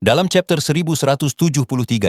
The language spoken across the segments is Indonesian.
Dalam chapter 1173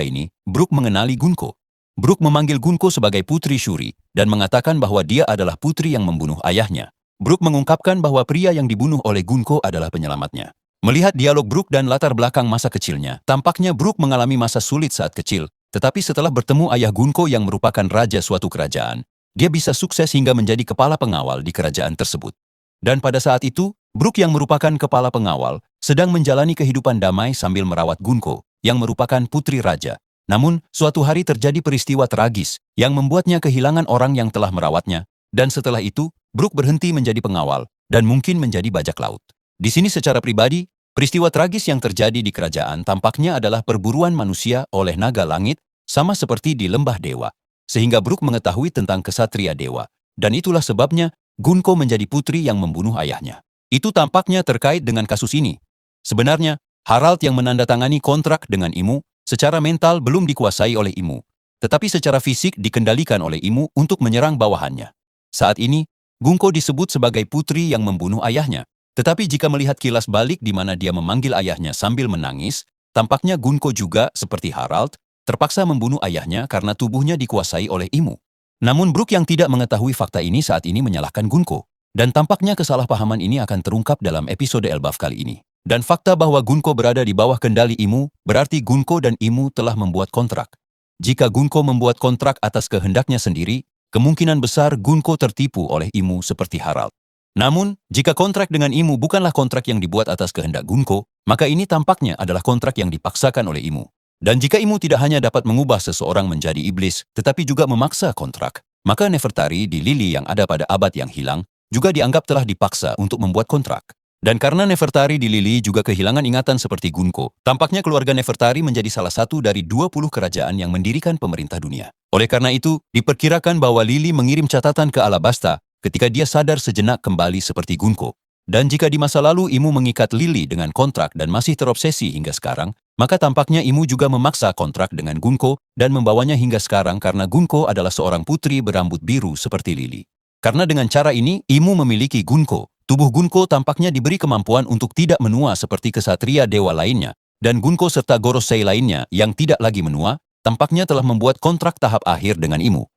ini, Brook mengenali Gunko. Brook memanggil Gunko sebagai putri Shuri dan mengatakan bahwa dia adalah putri yang membunuh ayahnya. Brook mengungkapkan bahwa pria yang dibunuh oleh Gunko adalah penyelamatnya. Melihat dialog Brook dan latar belakang masa kecilnya, tampaknya Brook mengalami masa sulit saat kecil, tetapi setelah bertemu ayah Gunko yang merupakan raja suatu kerajaan, dia bisa sukses hingga menjadi kepala pengawal di kerajaan tersebut. Dan pada saat itu, Brook yang merupakan kepala pengawal sedang menjalani kehidupan damai sambil merawat Gunko, yang merupakan putri raja. Namun, suatu hari terjadi peristiwa tragis yang membuatnya kehilangan orang yang telah merawatnya, dan setelah itu, Brook berhenti menjadi pengawal dan mungkin menjadi bajak laut. Di sini secara pribadi, peristiwa tragis yang terjadi di kerajaan tampaknya adalah perburuan manusia oleh naga langit, sama seperti di lembah dewa. Sehingga Brook mengetahui tentang kesatria dewa, dan itulah sebabnya Gunko menjadi putri yang membunuh ayahnya. Itu tampaknya terkait dengan kasus ini. Sebenarnya, Harald yang menandatangani kontrak dengan Imu, secara mental belum dikuasai oleh Imu, tetapi secara fisik dikendalikan oleh Imu untuk menyerang bawahannya. Saat ini, Gunko disebut sebagai putri yang membunuh ayahnya. Tetapi jika melihat kilas balik di mana dia memanggil ayahnya sambil menangis, tampaknya Gunko juga, seperti Harald, terpaksa membunuh ayahnya karena tubuhnya dikuasai oleh Imu. Namun Brook yang tidak mengetahui fakta ini saat ini menyalahkan Gunko. Dan tampaknya kesalahpahaman ini akan terungkap dalam episode Elbaf kali ini. Dan fakta bahwa Gunko berada di bawah kendali Imu, berarti Gunko dan Imu telah membuat kontrak. Jika Gunko membuat kontrak atas kehendaknya sendiri, kemungkinan besar Gunko tertipu oleh Imu seperti Harald. Namun, jika kontrak dengan Imu bukanlah kontrak yang dibuat atas kehendak Gunko, maka ini tampaknya adalah kontrak yang dipaksakan oleh Imu. Dan jika Imu tidak hanya dapat mengubah seseorang menjadi iblis, tetapi juga memaksa kontrak, maka Nefertari di Lili yang ada pada abad yang hilang juga dianggap telah dipaksa untuk membuat kontrak. Dan karena Nefertari di Lili juga kehilangan ingatan seperti Gunko, tampaknya keluarga Nefertari menjadi salah satu dari 20 kerajaan yang mendirikan pemerintah dunia. Oleh karena itu, diperkirakan bahwa Lili mengirim catatan ke Alabasta ketika dia sadar sejenak kembali seperti Gunko. Dan jika di masa lalu Imu mengikat Lili dengan kontrak dan masih terobsesi hingga sekarang, maka tampaknya Imu juga memaksa kontrak dengan Gunko dan membawanya hingga sekarang karena Gunko adalah seorang putri berambut biru seperti Lili. Karena dengan cara ini, Imu memiliki Gunko. Tubuh Gunko tampaknya diberi kemampuan untuk tidak menua seperti kesatria dewa lainnya, dan Gunko serta Gorosei lainnya yang tidak lagi menua, tampaknya telah membuat kontrak tahap akhir dengan Imu.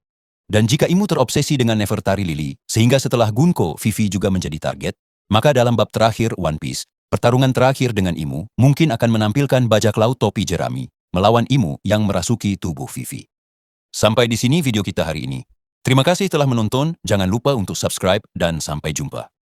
Dan jika Imu terobsesi dengan Nefertari Lili, sehingga setelah Gunko, Vivi juga menjadi target, maka dalam bab terakhir One Piece, pertarungan terakhir dengan Imu mungkin akan menampilkan bajak laut topi jerami melawan Imu yang merasuki tubuh Vivi. Sampai di sini video kita hari ini. Terima kasih telah menonton, jangan lupa untuk subscribe dan sampai jumpa.